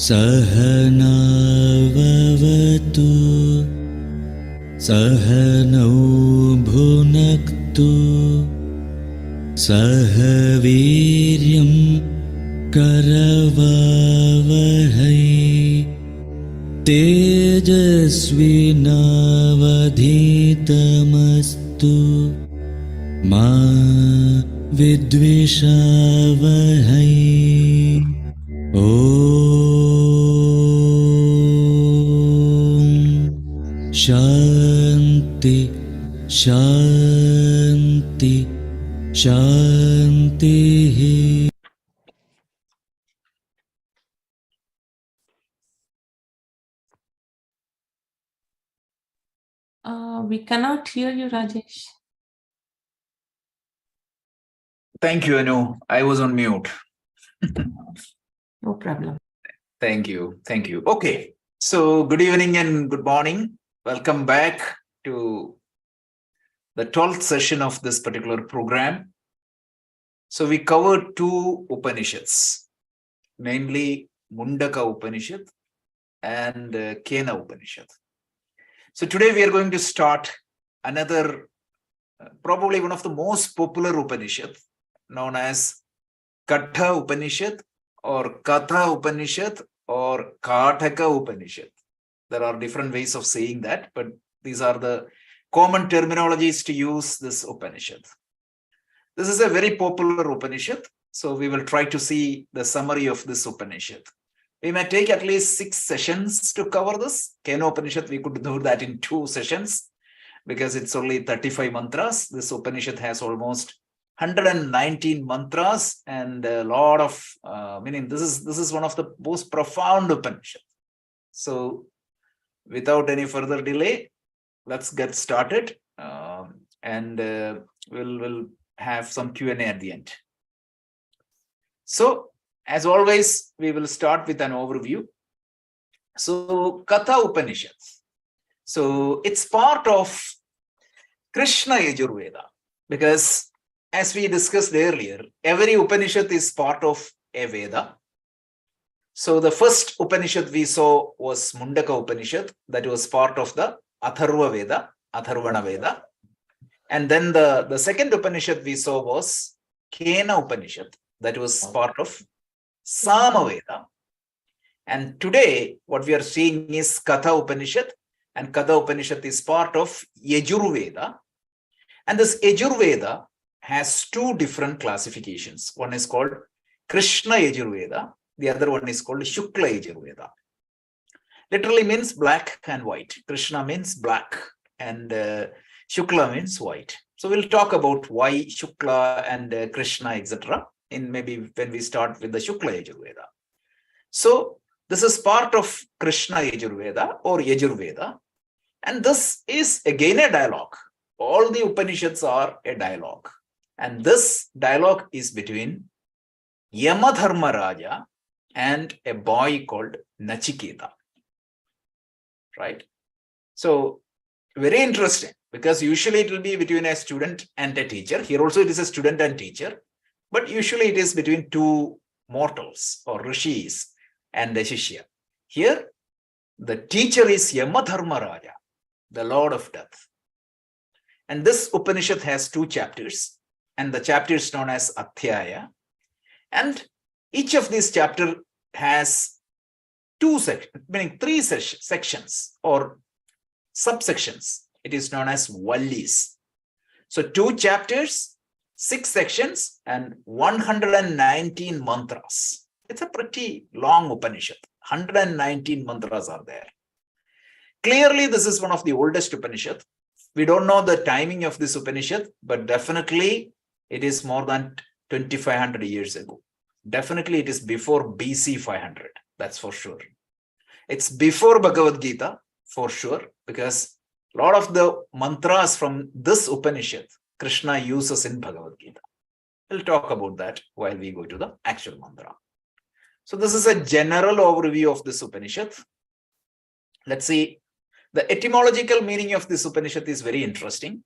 Sahanavavatu Sahanau bhunaktu Sahaviryam karavavahai Tejasvinavadhitamastu Ma vidvishavahai. Shanti, Shanti, Shanti. We cannot hear you, Rajesh. Thank you, Anu. I was on mute. No problem. Thank you. Thank you. Okay. So good evening and good morning. Welcome back to the 12th session of this particular program. So we covered two Upanishads, namely Mundaka Upanishad and Kena Upanishad. So today we are going to start another, probably one of the most popular Upanishad, known as Katha Upanishad or Katha Upanishad or Kataka Upanishad. There are different ways of saying that, but these are the common terminologies to use this Upanishad. This is a very popular Upanishad, so we will try to see the summary of this Upanishad. We may take at least 6 sessions to cover this. Kena Upanishad, we could do that in 2 sessions because it's only 35 mantras. This Upanishad has almost 119 mantras and a lot of meaning. This is one of the most profound Upanishad. So without any further delay, let's get started and we'll have some Q&A at the end. So as always, we will start with an overview. So Katha Upanishad. So it's part of Krishna Yajurveda because as we discussed earlier, every Upanishad is part of a Veda. So the first Upanishad we saw was Mundaka Upanishad, that was part of the Atharva Veda, Atharvana Veda. And then the second Upanishad we saw was Kena Upanishad, that was part of Sama Veda. And today what we are seeing is Katha Upanishad, and Katha Upanishad is part of Yajurveda. And this Yajurveda has 2 different classifications. One is called Krishna Yajurveda. The other one is called Shukla Yajurveda. Literally means black and white. Krishna means black and Shukla means white. So we'll talk about why Shukla and Krishna, etc. in maybe when we start with the Shukla Yajurveda. So this is part of Krishna Yajurveda or Yajurveda. And this is again a dialogue. All the Upanishads are a dialogue. And this dialogue is between Yamadharmaraja and a boy called Nachiketa. Right? So very interesting because usually it will be between a student and a teacher. Here also it is a student and teacher, but usually it is between 2 mortals or rishis and a shishya. Here the teacher is Yamadharmaraja, the Lord of Death. And this Upanishad has 2 chapters, and the chapter is known as Adhyaya. And each of these chapters has 2 sections, meaning 3 sections or subsections. It is known as Vallis. So 2 chapters, 6 sections, and 119 mantras. It's a pretty long Upanishad. 119 mantras are there. Clearly, this is one of the oldest Upanishad. We don't know the timing of this Upanishad, but definitely it is more than 2500 years ago. Definitely it is before BC 500. That's for sure. It's before Bhagavad Gita for sure, because a lot of the mantras from this Upanishad, Krishna uses in Bhagavad Gita. We'll talk about that while we go to the actual mantra. So this is a general overview of this Upanishad. Let's see. The etymological meaning of this Upanishad is very interesting.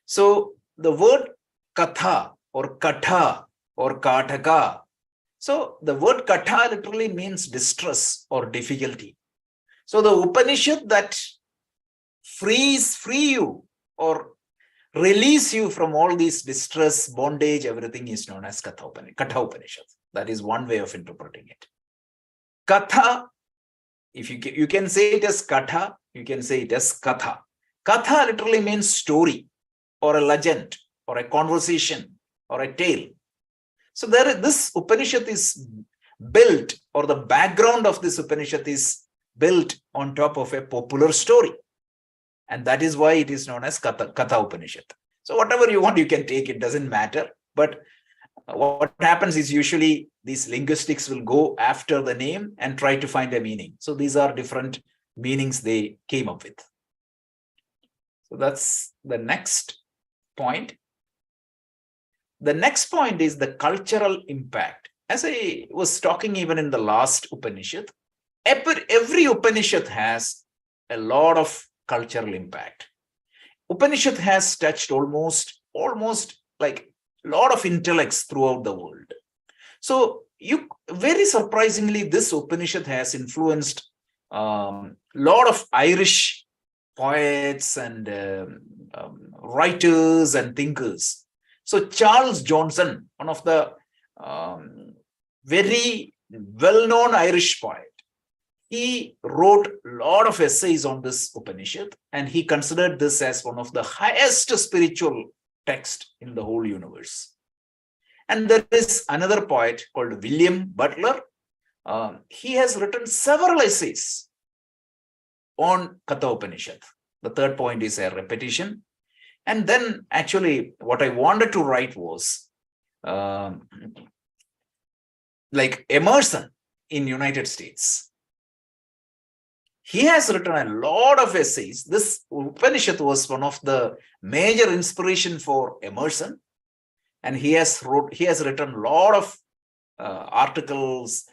So the word Katha or Katha or Kataka. So the word Katha literally means distress or difficulty. So the Upanishad that free you or release you from all these distress, bondage, everything is known as Katha Upanishad. That is one way of interpreting it. Katha, if you can say it as Katha, you can say it as Katha. Katha literally means story or a legend or a conversation or a tale. So this Upanishad is built, or the background of this Upanishad is built on top of a popular story. And that is why it is known as Katha Upanishad. So whatever you want, you can take, it doesn't matter. But what happens is usually these linguistics will go after the name and try to find a meaning. So these are different meanings they came up with. So that's the next point. The next point is the cultural impact. As I was talking even in the last Upanishad, every Upanishad has a lot of cultural impact. Upanishad has touched almost like a lot of intellects throughout the world. So very surprisingly, this Upanishad has influenced a lot of Irish poets and writers and thinkers. So Charles Johnson, one of the very well-known Irish poet, he wrote a lot of essays on this Upanishad, and he considered this as one of the highest spiritual texts in the whole universe. And there is another poet called William Butler. He has written several essays on Katha Upanishad. The third point is a repetition. And then actually what I wanted to write was like Emerson in United States. He has written a lot of essays. This Upanishad was one of the major inspiration for Emerson. And he has written a lot of articles,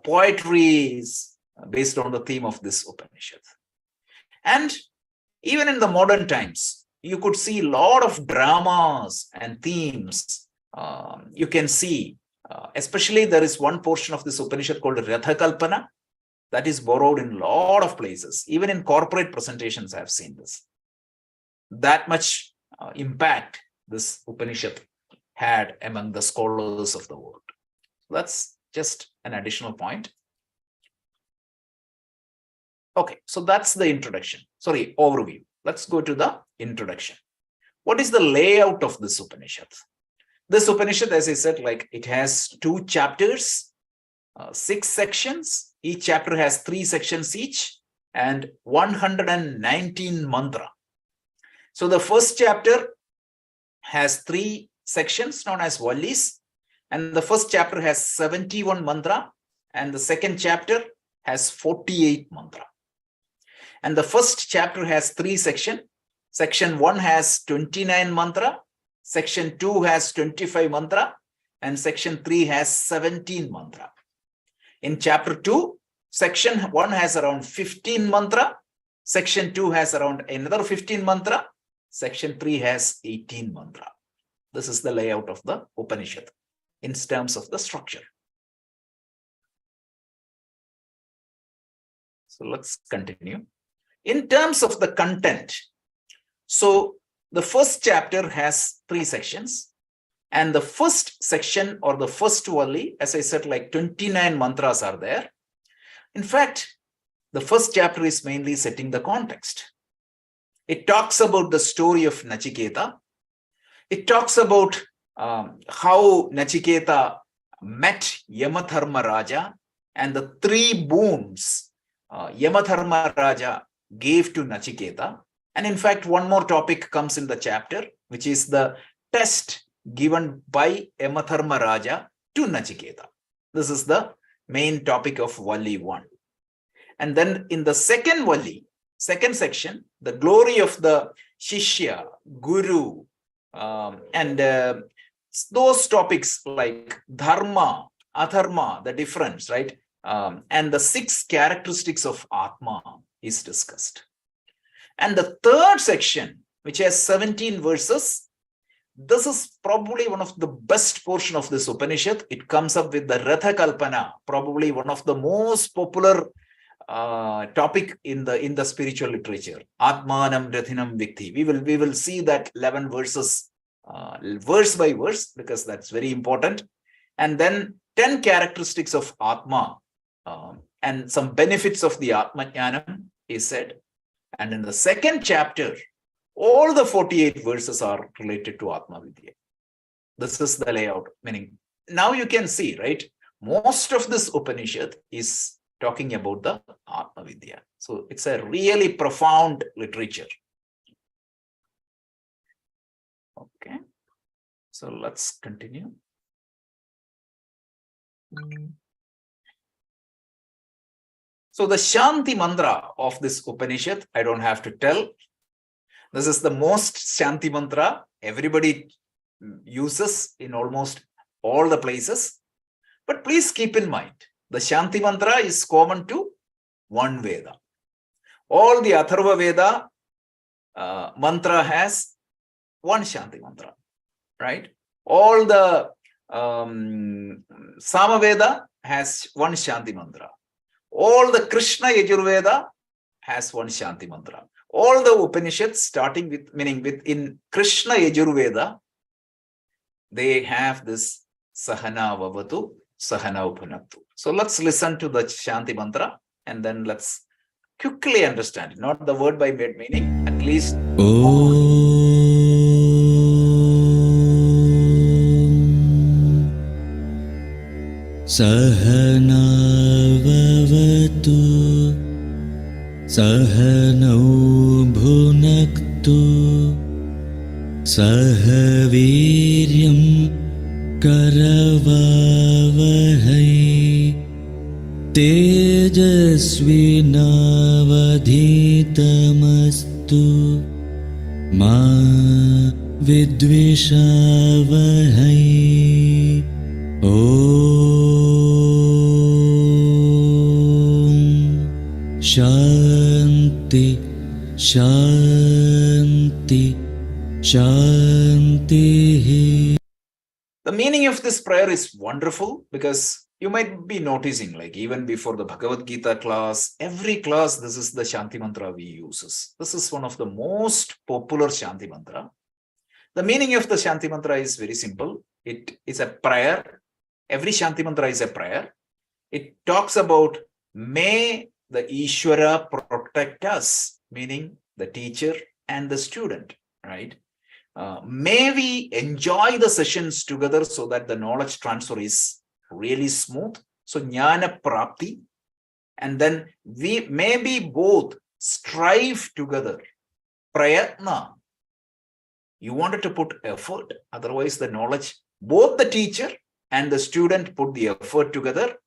poetries based on the theme of this Upanishad. And even in the modern times, you could see a lot of dramas and themes. You can see, especially there is one portion of this Upanishad called Ratha Kalpana that is borrowed in a lot of places. Even in corporate presentations, I have seen this. That much impact this Upanishad had among the scholars of the world. That's just an additional point. Okay, so that's the introduction. Sorry, overview. Let's go to the introduction. What is the layout of this Upanishad? This Upanishad, as I said, like it has 2 chapters, 6 sections. Each chapter has 3 sections each and 119 mantra. So the first chapter has 3 sections known as Vallis, and the first chapter has 71 mantra, and the second chapter has 48 mantra. And the first chapter has 3 sections. Section 1 has 29 mantra, section 2 has 25 mantra, and section 3 has 17 mantra. In chapter 2, section 1 has around 15 mantra, section 2 has around another 15 mantra, section 3 has 18 mantra. This is the layout of the Upanishad in terms of the structure. So let's continue. In terms of the content, so the first chapter has 3 sections, and the first section or the first Valli, as I said, like 29 mantras are there. In fact, the first chapter is mainly setting the context. It talks about the story of Nachiketa. It talks about how Nachiketa met Yamadharma Raja and the 3 boons Yamadharma Raja gave to Nachiketa. And in fact, one more topic comes in the chapter, which is the test given by Yamadharma Raja to Nachiketa. This is the main topic of Valli 1. And then in the second Valli, second section, the glory of the Shishya, Guru, and those topics like Dharma, Adharma, the difference, right? And the 6 characteristics of Atma is discussed. And the third section, which has 17 verses, this is probably one of the best portion of this Upanishad. It comes up with the Ratha Kalpana, probably one of the most popular topic in the spiritual literature. Atmanam Rathinam Vikti. We will see that 11 verses verse by verse, because that's very important. And then 10 characteristics of Atma and some benefits of the Atma Jnanam is said. And in the second chapter, all the 48 verses are related to Atma Vidya. This is the layout, meaning now you can see, right? Most of this Upanishad is talking about the Atma Vidya. So it's a really profound literature. Okay. So let's continue. So the Shanti mantra of this Upanishad, I don't have to tell. This is the most Shanti mantra everybody uses in almost all the places. But please keep in mind, the Shanti mantra is common to one Veda. All the Atharva Veda mantra has one Shanti mantra, right? All the Samaveda has one Shanti mantra. All the Krishna Yajurveda has one Shanti mantra. All the Upanishads, starting with, meaning within Krishna Yajurveda, they have this Sahana Vavatu, Sahana Upanattu. So let's listen to the Shanti mantra and then let's quickly understand it. Not the word by word meaning, at least. Sahana Vavatu Sahanau Bhunaktu Sahaviryam Karavavahai Tejasvinavadhitamastu Ma Vidvishavahai Shanti, Shanti, Shanti. The meaning of this prayer is wonderful, because you might be noticing, like even before the Bhagavad Gita class, every class, this is the Shanti mantra we use. This is one of the most popular Shanti mantra. The meaning of the Shanti mantra is very simple. It is a prayer. Every Shanti mantra is a prayer. It talks about, may the Ishvara protect us, meaning the teacher and the student, right? May we enjoy the sessions together so that the knowledge transfer is really smooth. So Jnana Prapti. And then we maybe both strive together. Prayatna. You wanted to put effort, otherwise the knowledge, both the teacher and the student put the effort together.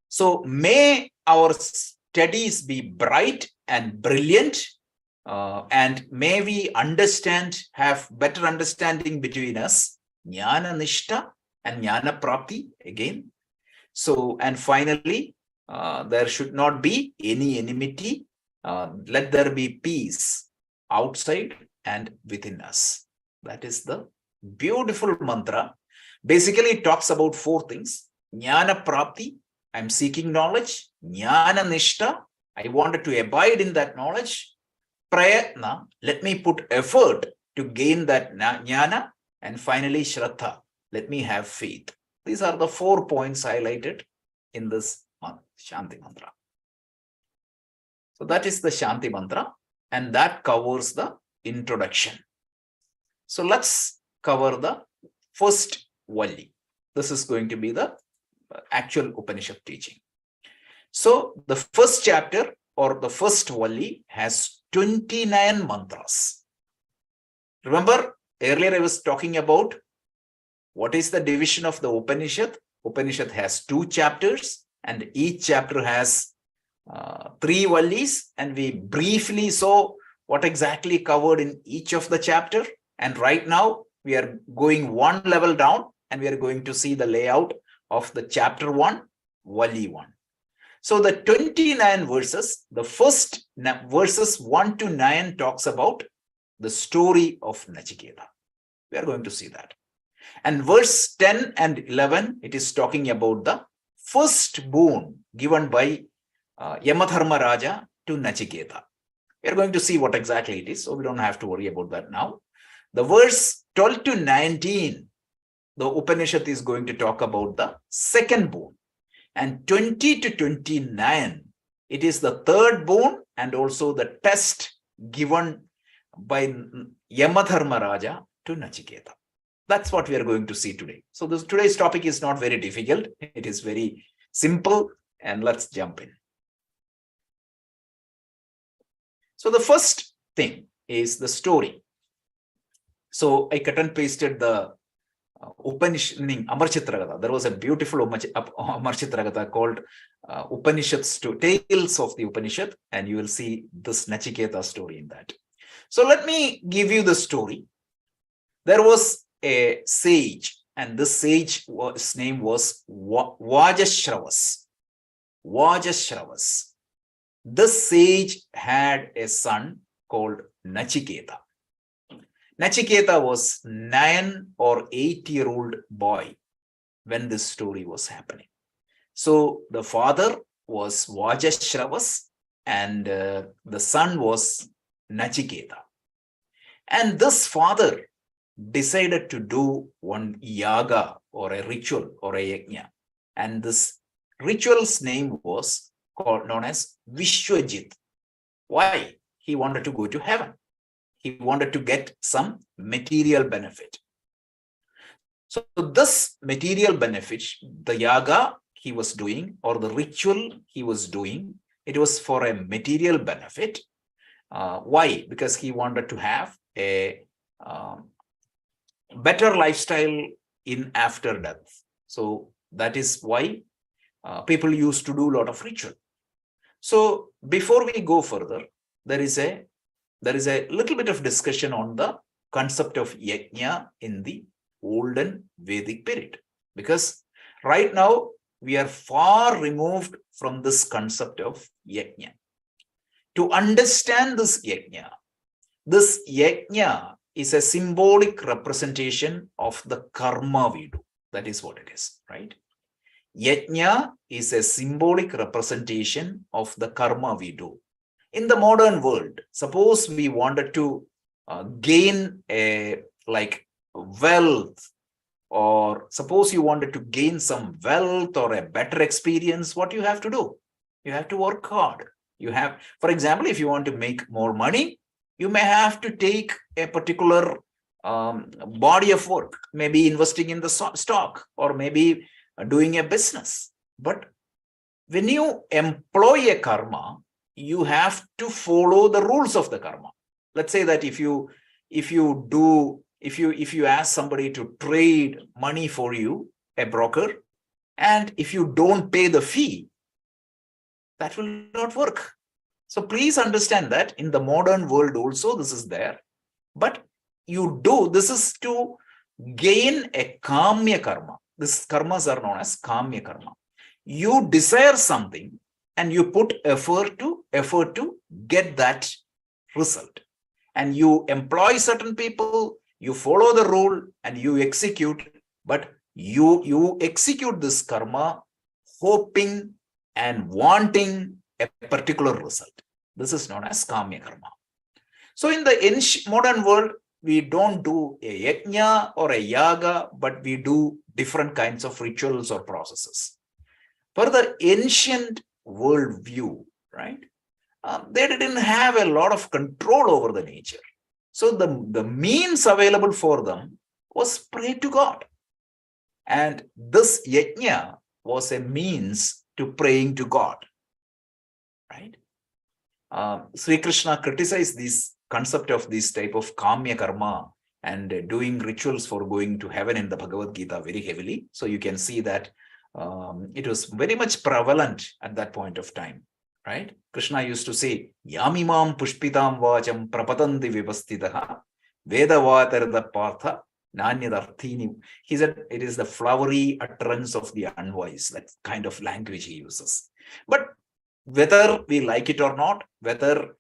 So may our studies be bright and brilliant, and may we understand, have better understanding between us, Jnana Nishta and Jnana Prapti again. So, and finally, there should not be any enmity. Let there be peace outside and within us. That is the beautiful mantra. Basically, it talks about four things. Jnana Prapti, I'm seeking knowledge. Jnana Nishta, I wanted to abide in that knowledge. Prayatna, let me put effort to gain that jnana. And finally, Shraddha, let me have faith. These are the 4 points highlighted in this Shanti mantra. So that is the Shanti mantra, and that covers the introduction. So let's cover the first Valli. This is going to be the actual Upanishad teaching. So the first chapter or the first Valli has 29 mantras. Remember, earlier I was talking about what is the division of the Upanishad. Upanishad has 2 chapters and each chapter has 3 Vallis, and we briefly saw what exactly covered in each of the chapter. And right now we are going one level down and we are going to see the layout of the chapter 1, Valli 1. So the 29 verses, the first verses 1 to 9 talks about the story of Nachiketa. We are going to see that. And verse 10 and 11, it is talking about the first boon given by Yamadharma Raja to Nachiketa. We are going to see what exactly it is, so we don't have to worry about that now. The verse 12 to 19, the Upanishad is going to talk about the second boon. And 20 to 29, it is the third boon and also the test given by Yamadharma Raja to Nachiketa. That's what we are going to see today. So today's topic is not very difficult. It is very simple, and let's jump in. So the first thing is the story. So I cut and pasted the Upanishad, Amar Chitragata. There was a beautiful Amar Chitragata called Upanishads, Tales of the Upanishad, and you will see this Nachiketa story in that. So let me give you the story. There was a sage, and this sage's name was Vajashravas. Vajashravas. This sage had a son called Nachiketa. Nachiketa was 9 or 8-year-old boy when this story was happening. So the father was Vajashravas and the son was Nachiketa. And this father decided to do one yaga or a ritual or a yajna. And this ritual's name was known as Vishwajit. Why? He wanted to go to heaven. He wanted to get some material benefit. So this material benefit, the yaga he was doing or the ritual he was doing, it was for a material benefit. Why? Because he wanted to have a better lifestyle in after death. So that is why people used to do a lot of ritual. So before we go further, there is a little bit of discussion on the concept of yajna in the olden Vedic period, because right now we are far removed from this concept of yajna. To understand this yajna is a symbolic representation of the karma we do. That is what it is, right? Yajna is a symbolic representation of the karma we do. In the modern world, suppose we wanted to gain wealth, or suppose you wanted to gain some wealth or a better experience, what you have to do? You have to work hard. You have, for example, if you want to make more money, you may have to take a particular body of work, maybe investing in the stock or maybe doing a business. But when you employ a karma, you have to follow the rules of the karma. Let's say that if you ask somebody to trade money for you, a broker, and if you don't pay the fee, that will not work. So please understand that in the modern world also this is there. But this is to gain a kamya karma. These karmas are known as kamya karma. You desire something and you put effort to get that result. And you employ certain people, you follow the rule and you execute, but you execute this karma hoping and wanting a particular result. This is known as kamya karma. So in the modern world, we don't do a yajna or a yaga, but we do different kinds of rituals or processes. For the ancient world view, right? They didn't have a lot of control over the nature. So the means available for them was pray to God. And this yajna was a means to praying to God, right? Sri Krishna criticized this concept of this type of kamya karma and doing rituals for going to heaven in the Bhagavad Gita very heavily. So you can see that it was very much prevalent at that point of time, right? Krishna used to say, Yamimam pushpitam vacham prapatanti vivastitaha vedavatarada partha nanyadarthini. He said it is the flowery utterance of the unwise, that kind of language he uses. But whether we like it or not, whether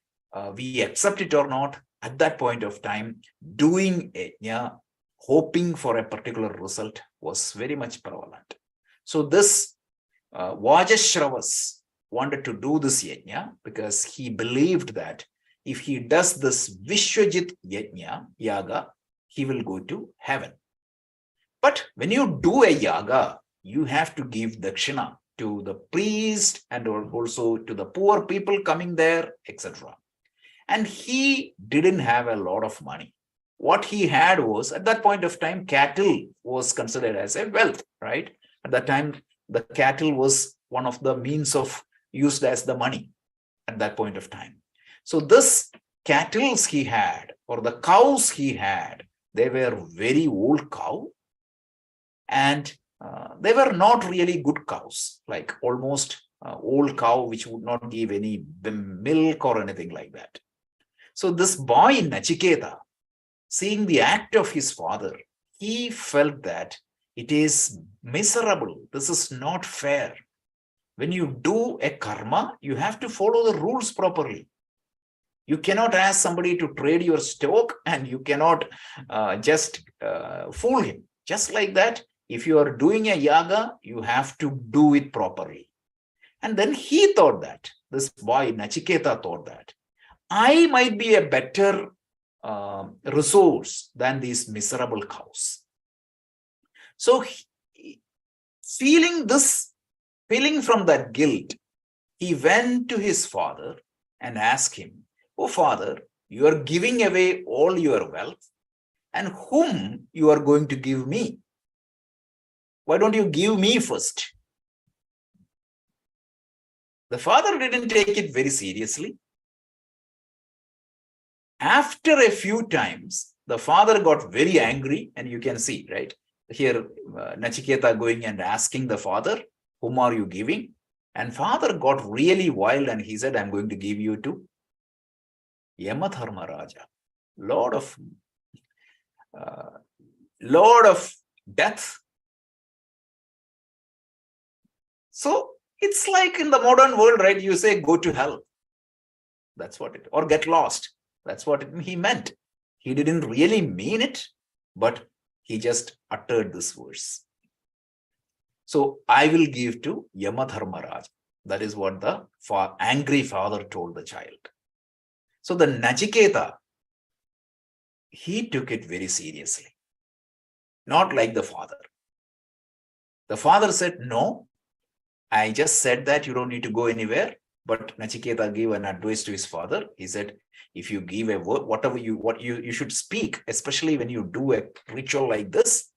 we accept it or not, at that point of time, doing yajna, hoping for a particular result was very much prevalent. So this Vajashravas wanted to do this yajna because he believed that if he does this Vishwajit yajna, yaga, he will go to heaven. But when you do a yaga, you have to give dakshina to the priest and also to the poor people coming there, etc. And he didn't have a lot of money. What he had was, at that point of time, cattle was considered as a wealth, right? At that time, the cattle was one of the means of used as the money at that point of time. So this cattle he had, or the cows he had, they were very old cow, and they were not really good cows, like almost old cow, which would not give any milk or anything like that. So this boy Nachiketa, seeing the act of his father, he felt that it is miserable. This is not fair. When you do a karma, you have to follow the rules properly. You cannot ask somebody to trade your stock, and you cannot just fool him. Just like that, if you are doing a yaga, you have to do it properly. And then he thought that, this boy Nachiketa thought that, I might be a better resource than these miserable cows. So feeling from that guilt, he went to his father and asked him, "Oh father, you are giving away all your wealth, and whom you are going to give me? Why don't you give me first?" The father didn't take it very seriously. After a few times, the father got very angry, and you can see, right? Here, Nachiketa going and asking the father, "Whom are you giving?" And father got really wild, and he said, "I'm going to give you to Yamadharmaraja, Lord of death." So it's like in the modern world, right? You say, "Go to hell." That's what it, or get lost. That's what he meant. He didn't really mean it, but he just uttered this verse. So I will give to Yamadharmaraj. That is what the angry father told the child. So the Nachiketa, he took it very seriously, not like the father. The father said, "No, I just said that you don't need to go anywhere." But Nachiketa gave an advice to his father. He said, if you give a word, what you should speak, especially when you do a ritual like this,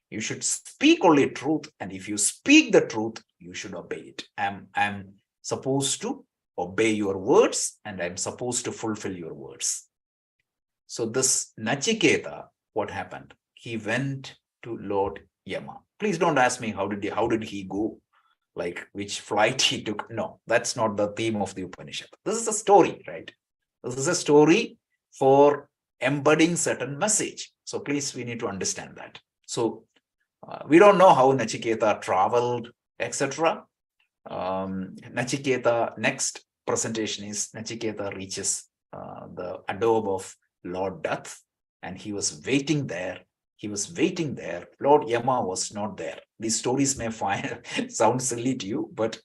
you should speak only truth. And if you speak the truth, you should obey it. I'm supposed to obey your words, and I'm supposed to fulfill your words. So this Nachiketa, what happened? He went to Lord Yama. Please don't ask me how did he go, like which flight he took. No, that's not the theme of the Upanishad. This is a story, right? This is a story for embedding certain message. So please, we need to understand that. So we don't know how Nachiketa traveled, etc. Nachiketa, next presentation is Nachiketa reaches the abode of Lord Death, and he was waiting there. Lord Yama was not there. These stories may sound silly to you, but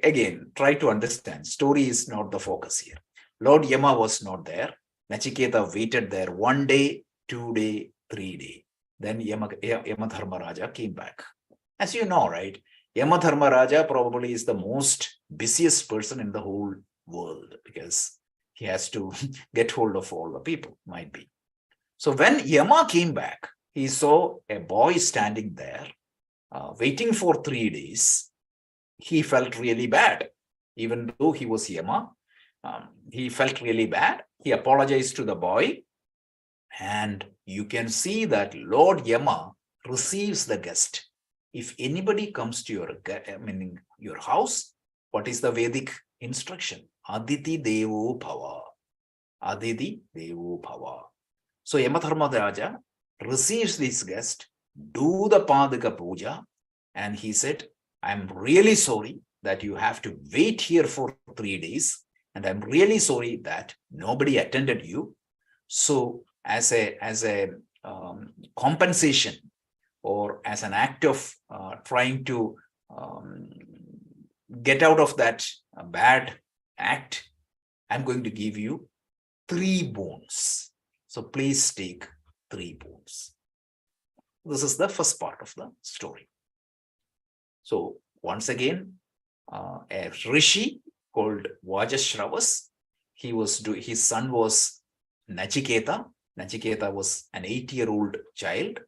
again, try to understand. Story is not the focus here. Lord Yama was not there. Nachiketa waited there 1 day, 2 day, 3 day. Then Yamadharmaraja came back. As you know, right? Yamadharmaraja probably is the most busiest person in the whole world, because he has to get hold of all the people, might be. So when Yama came back, he saw a boy standing there, waiting for 3 days. He felt really bad. Even though he was Yama, he felt really bad. He apologized to the boy. And you can see that Lord Yama receives the guest. If anybody comes to your house, what is the Vedic instruction? Aditi Devo Bhava. Aditi Devo Bhava. So Yamadharmaraja receives this guest, do the Padaka Puja, and he said, "I'm really sorry that you have to wait here for 3 days. and I'm really sorry that nobody attended you. So as a compensation, or as an act of trying to get out of that bad act, I'm going to give you 3 boons. So please take 3 boons. This is the first part of the story. So once again, a rishi called Vajashravas, his son was Nachiketa. Nachiketa was an 8-year-old child,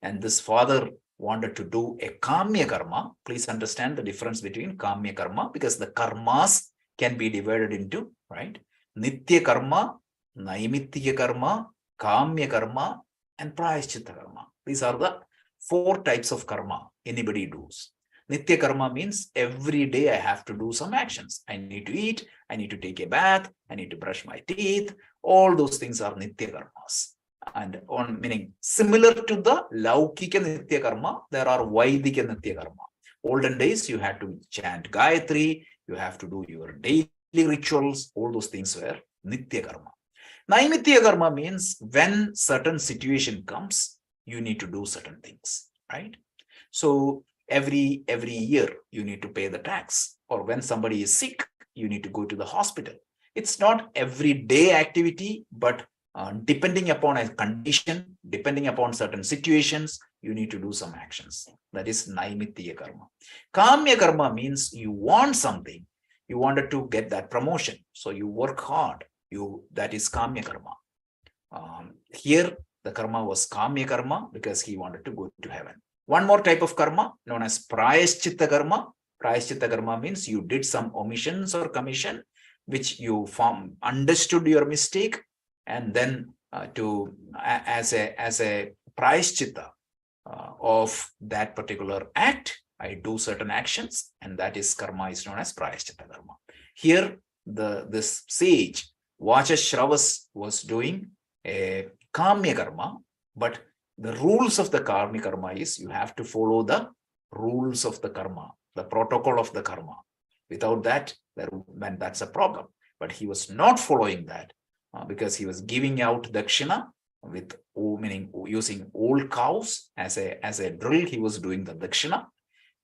and this father wanted to do a kamya karma. Please understand the difference between kamya karma, because the karmas can be divided into, right, nitya karma, naimitya karma, kamya karma, and prayaschitta karma. These are the 4 types of karma anybody does. Nitya karma means every day I have to do some actions. I need to eat, I need to take a bath, I need to brush my teeth. All those things are nitya karmas. And on meaning similar to the Laukika Nitya Karma, there are Vaidika Nitya Karma. Olden days, you had to chant Gayatri, you have to do your daily rituals, all those things were Nitya Karma. Naimitya Karma means when certain situation comes, you need to do certain things, right? So every year you need to pay the tax, or when somebody is sick, you need to go to the hospital. It's not everyday activity, but depending upon a condition, depending upon certain situations, you need to do some actions. That is Naimitya Karma. Kamya Karma means you want something, you wanted to get that promotion, so you work hard. That is Kamya Karma. Here, the karma was Kamya Karma because he wanted to go to heaven. One more type of karma known as Prayaschitta Karma. Prayaschitta Karma means you did some omissions or commission, which you understood your mistake, and then as a prayaschitta of that particular act, I do certain actions, and that is karma is known as prayaschitta karma. Here, this sage Vajashravas was doing a kamya karma, but the rules of the karma karma is you have to follow the rules of the karma, the protocol of the karma. Without that, then that's a problem. But he was not following that. Because he was giving out dakshina with meaning using old cows as a drill. He was doing the dakshina,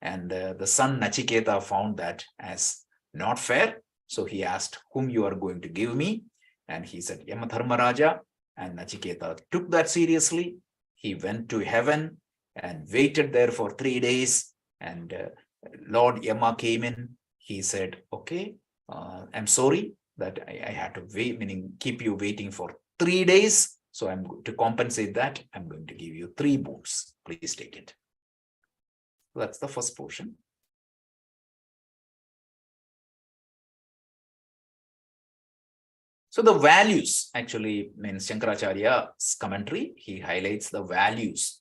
and the son Nachiketa found that as not fair. So he asked whom you are going to give me, and he said Yamadharmaraja. And Nachiketa took that seriously. He went to heaven and waited there for 3 days. And Lord Yama came in. He said, "Okay, I'm sorry that I had to wait, meaning keep you waiting for 3 days. So I'm to compensate that. I'm going to give you 3 boons. Please take it." That's the first portion. So the values actually means Shankaracharya's commentary. He highlights the values.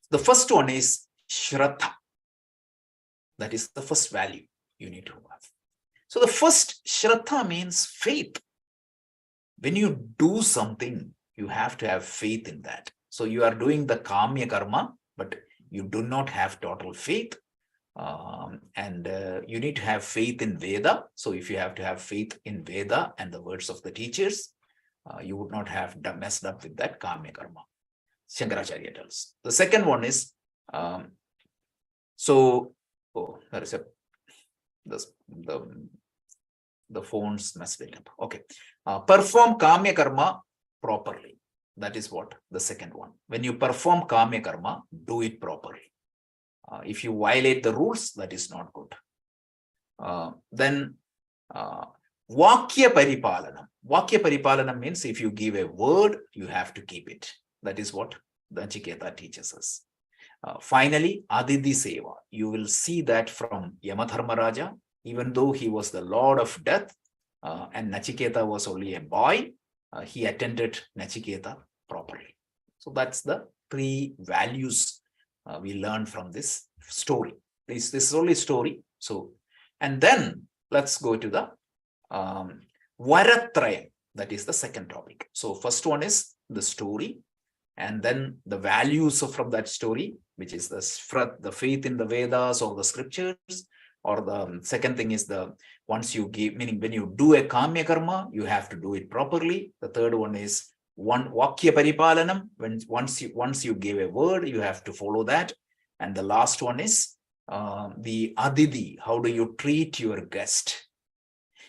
The first one is Shraddha. That is the first value you need to have. So the first Shraddha means faith. When you do something, you have to have faith in that. So you are doing the Kamya Karma, but you do not have total faith. And you need to have faith in Veda. So if you have to have faith in Veda and the words of the teachers, you would not have messed up with that Kamya Karma. Shankaracharya tells. The second one is, there is the phones messed it up. Okay. Perform Kamya Karma properly. That is what the second one. When you perform Kamya Karma, do it properly. If you violate the rules, that is not good. Then Vakya Paripalanam. Vakya Paripalanam means if you give a word, you have to keep it. That is what the Nachiketa teaches us. Finally, Aditi Seva. You will see that from Yamadharmaraja, even though he was the Lord of Death and Nachiketa was only a boy, he attended Nachiketa properly. So that's the 3 values we learn from this story. This is only story. So, and then let's go to the Varatrayam. That is the second topic. So first one is the story, and then the values from that story, which is the faith in the Vedas or the scriptures, or the second thing is the once you give, meaning when you do a kamya karma, you have to do it properly. The third one is one vakya paripalanam. When once you give a word, you have to follow that. And the last one is the adidi. How do you treat your guest?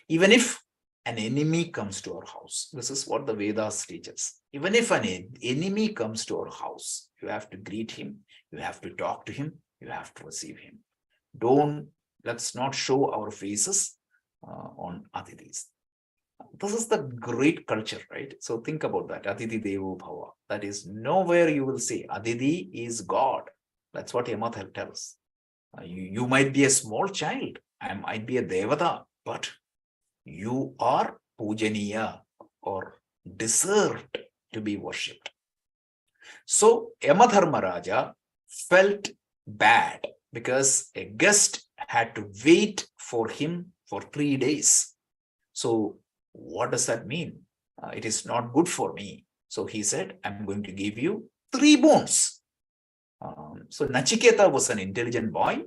Even if an enemy comes to our house, this is what the Vedas teaches. Even if an enemy comes to our house, you have to greet him, you have to talk to him, you have to receive him. Let's not show our faces on Adidis. This is the great culture, right? So think about that. Aditi Devo Bhava. That is nowhere you will say Aditi is God. That's what Yama tells. You might be a small child. I might be a Devata, but you are Pujaniya or deserved to be worshipped. So Yamadharmaraja felt bad because a guest had to wait for him for 3 days. So what does that mean? It is not good for me. So he said, I'm going to give you 3 boons. So Nachiketa was an intelligent boy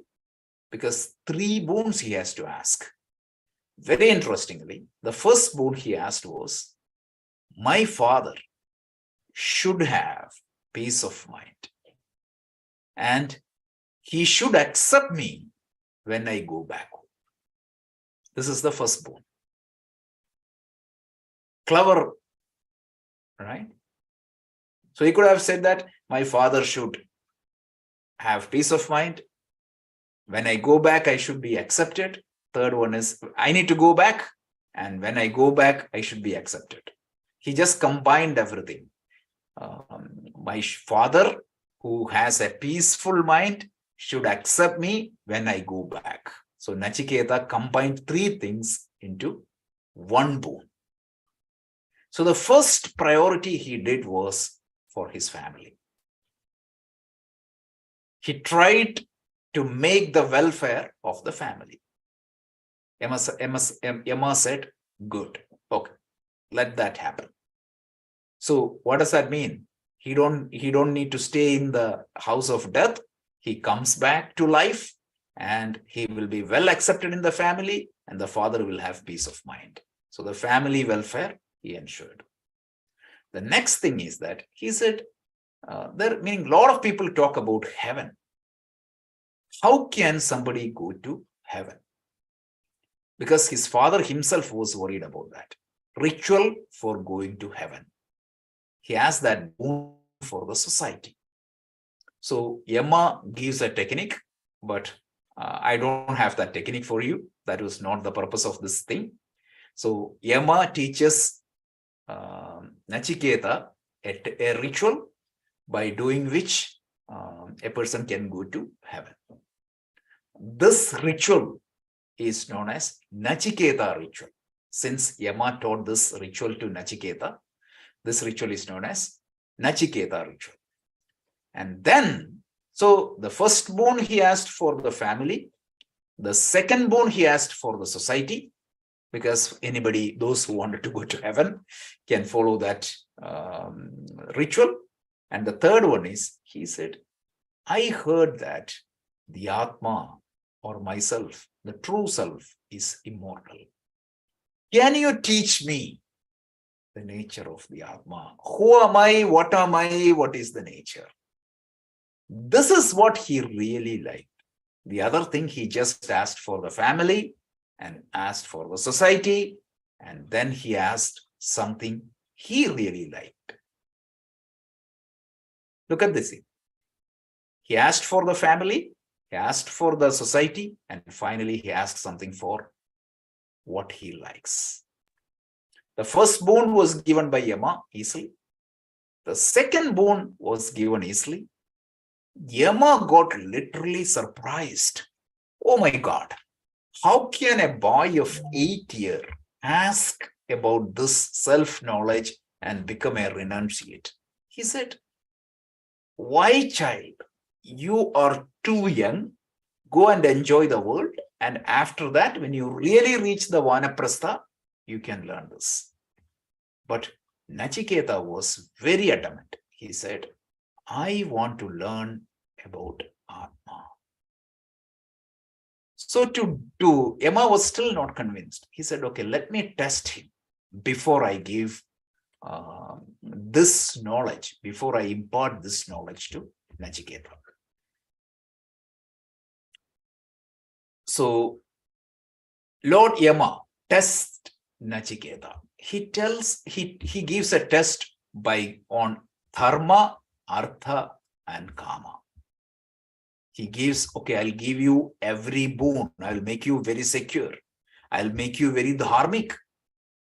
because 3 boons he has to ask. Very interestingly, the first boon he asked was, my father should have peace of mind and he should accept me when I go back home. This is the first boon. Clever, right? So he could have said that my father should have peace of mind. When I go back, I should be accepted. Third one is I need to go back. And when I go back, I should be accepted. He just combined everything. My father, who has a peaceful mind, should accept me when I go back. So Nachiketa combined 3 things into 1 boon. So the first priority he did was for his family. He tried to make the welfare of the family. Yama said, good, okay, let that happen. So what does that mean? He don't need to stay in the house of death. He comes back to life and he will be well accepted in the family and the father will have peace of mind. So the family welfare he ensured. The next thing is that he said, meaning a lot of people talk about heaven. How can somebody go to heaven? Because his father himself was worried about that. Ritual for going to heaven. He has that boon for the society. So Yama gives a technique, but I don't have that technique for you. That was not the purpose of this thing. So Yama teaches Nachiketa a ritual by doing which a person can go to heaven. This ritual is known as Nachiketa ritual. Since Yama taught this ritual to Nachiketa, this ritual is known as Nachiketa ritual. And then, so the first boon he asked for the family. The second boon he asked for the society, because those who wanted to go to heaven can follow that ritual. And the third one is, he said, I heard that the Atma or myself, the true self, is immortal. Can you teach me the nature of the Atma? Who am I? What is the nature? This is what he really liked. The other thing, he just asked for the family and asked for the society, and then he asked something he really liked. Look at this. He asked for the family, he asked for the society, and finally he asked something for what he likes. The first boon was given by Yama easily. The second boon was given easily. Yama got literally surprised. Oh my God, how can a boy of 8 years ask about this self-knowledge and become a renunciate? He said, why, child? You are too young. Go and enjoy the world. And after that, when you really reach the Vanaprastha, you can learn this. But Nachiketa was very adamant. He said, I want to learn about Atma. So to Yama was still not convinced. He said, okay, let me test him before I give this knowledge, before I impart this knowledge to Nachiketa. So Lord Yama tests Nachiketa. He gives a test on dharma, artha, and kama. He gives, okay, I'll give you every boon. I'll make you very secure. I'll make you very dharmic.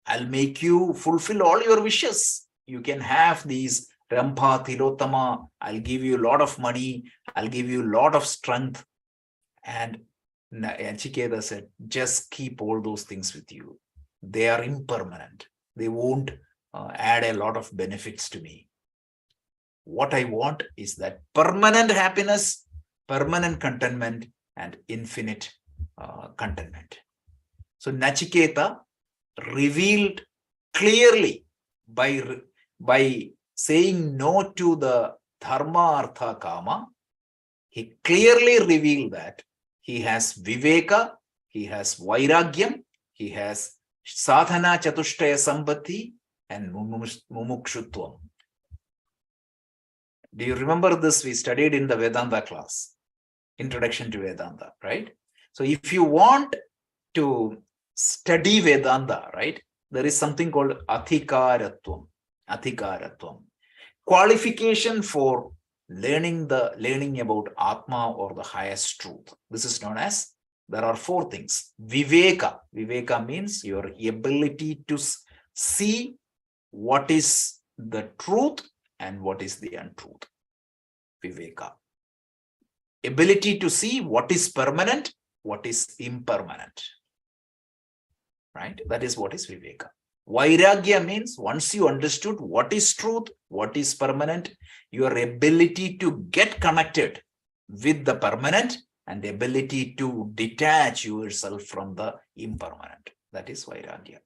I'll make you fulfill all your wishes. You can have these Rampa, Tilotama. I'll give you a lot of money. I'll give you a lot of strength. And Nachiketa said, just keep all those things with you. They are impermanent. They won't add a lot of benefits to me. What I want is that permanent happiness, permanent contentment, and infinite contentment. So Nachiketa revealed clearly by saying no to the dharma, artha, kama. He clearly revealed that he has viveka, he has vairagyam, he has sadhana chatushtaya sambati, and mumukshutvam. Do you remember this? We studied in the Vedanta class, Introduction to Vedanta, right? So if you want to study Vedanta, right, there is something called adhikaratvam. Adhikaratvam. Qualification for learning about Atma, or the highest truth. This is known as, there are four things. Viveka. Viveka means your ability to see what is the truth and what is the untruth. Viveka. Ability to see what is permanent, what is impermanent. Right? That is what is Viveka. Vairagya means once you understood what is truth, what is permanent, your ability to get connected with the permanent and the ability to detach yourself from the impermanent. That is Vairagya.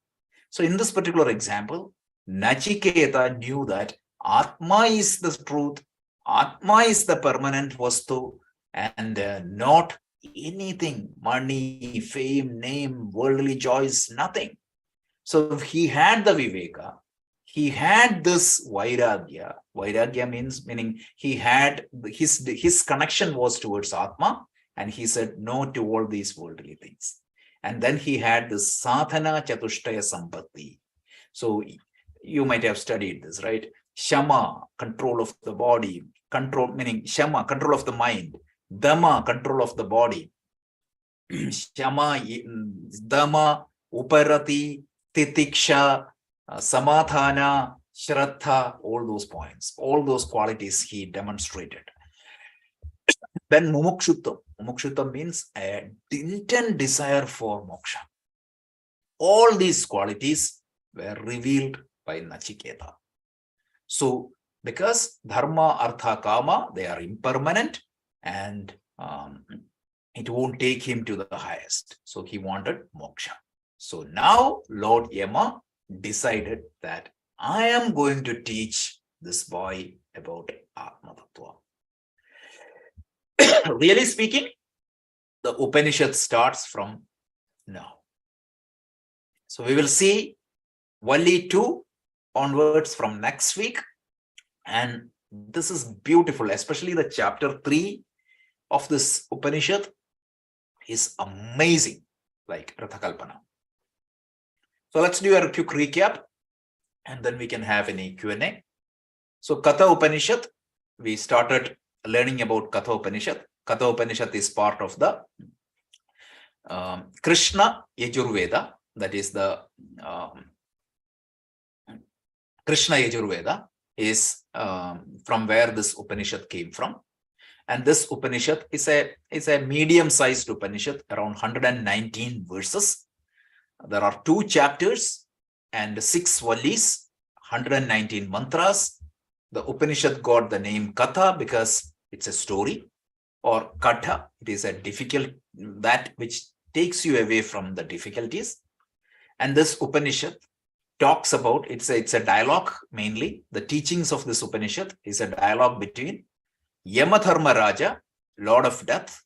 So in this particular example, Nachiketa knew that Atma is the truth, Atma is the permanent vastu, and not anything, money, fame, name, worldly joys, nothing. So he had the Viveka, he had this Vairagya. Vairagya meaning he had his connection was towards Atma, and he said no to all these worldly things. And then he had this sadhana chatushtaya sampatti. So you might have studied this, right? Shama, control of the body, control meaning Shama, control of the mind, Dhamma, control of the body, Shama, Dhamma, Uparati, Titiksha, Samadhana, Shraddha, all those points, all those qualities he demonstrated. Then Mumukshuttam. Mumukshuttam means an intent desire for moksha. All these qualities were revealed by Nachiketa. So, because dharma, artha, kama, they are impermanent, and it won't take him to the highest. So he wanted moksha. So now Lord Yama decided that I am going to teach this boy about Atma Tattva. Really speaking, the Upanishad starts from now. So we will see Valli 2 onwards from next week. And this is beautiful, especially the chapter 3 of this Upanishad is amazing, like Rathakalpana. So let's do a quick recap, and then we can have any Q&A. So Katha Upanishad, we started learning about Katha Upanishad. Katha Upanishad is part of the Krishna Yajurveda, that is the Krishna Yajurveda is from where this Upanishad came from. And this Upanishad is a medium-sized Upanishad, around 119 verses. There are 2 chapters and 6 vallis, 119 mantras. The Upanishad got the name Katha because it's a story, or Katha, it is a difficult, that which takes you away from the difficulties. And this Upanishad talks about, it's a dialogue mainly. The teachings of this Upanishad is a dialogue between Yamadharma Raja, Lord of Death,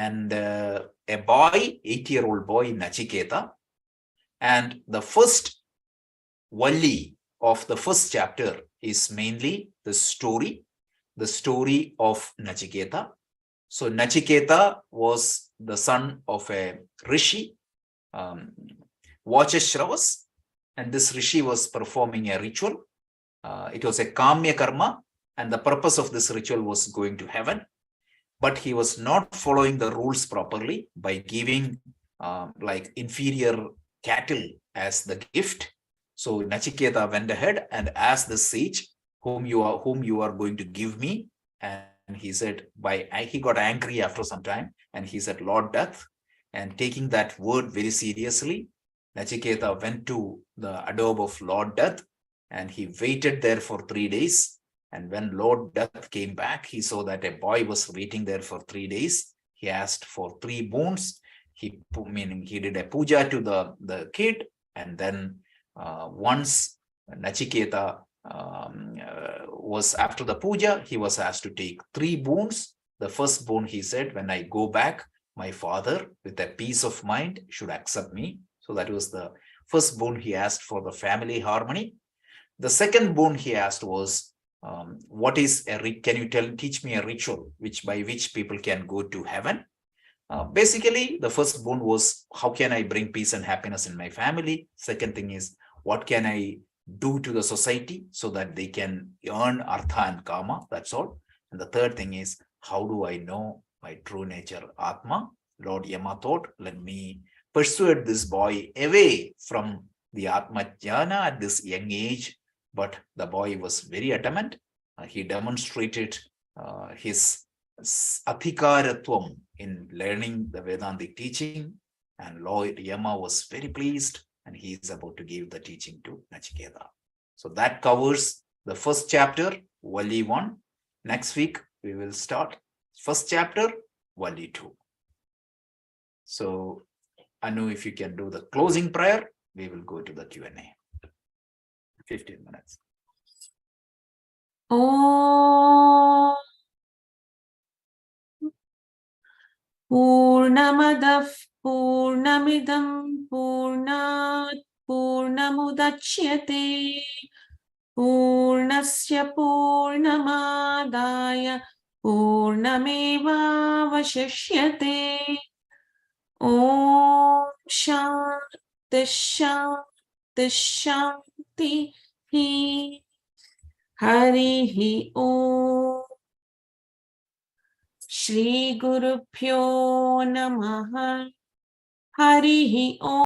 and a boy, 8-year-old boy, Nachiketa. And the first Valli of the first chapter is mainly the story of Nachiketa. So Nachiketa was the son of a rishi, Vachashravas, and this rishi was performing a ritual. It was a Kamya Karma, and the purpose of this ritual was going to heaven. But he was not following the rules properly by giving like inferior cattle as the gift. So Nachiketa went ahead and asked the sage, whom you are going to give me. And he said, he got angry after some time, and he said, Lord Death. And taking that word very seriously, Nachiketa went to the abode of Lord Death, and he waited there for 3 days. And when Lord Death came back, he saw that a boy was waiting there for 3 days. He asked for 3 boons. He did a puja to the kid, and then once Nachiketa was after the puja, he was asked to take 3 boons. The first boon, he said, when I go back, my father with a peace of mind should accept me. So that was the first boon he asked for the family harmony. The second boon he asked was, what is can you teach me a ritual by which people can go to heaven? Basically, the first boon was, how can I bring peace and happiness in my family? Second thing is, what can I do to the society so that they can earn artha and kama? That's all. And the third thing is, how do I know my true nature, Atma? Lord Yama thought, let me persuade this boy away from the Atma Jnana at this young age. But the boy was very adamant. He demonstrated his adhikaratvam in learning the Vedantic teaching, and Lord Yama was very pleased, and he is about to give the teaching to Nachiketa. So that covers the first chapter, Valli 1. Next week, we will start first chapter, Valli 2. So, Anu, if you can do the closing prayer, we will go to the Q&A. 15 minutes. Om Purnamadah Purnamidam Purnat Purnamudachyate Purnasya Purnamadaya Purnameva Vashishyate. Om Shanti Shanti Shanti Harihi Om. Shri Guru Pyo Namaha. Harihi Om.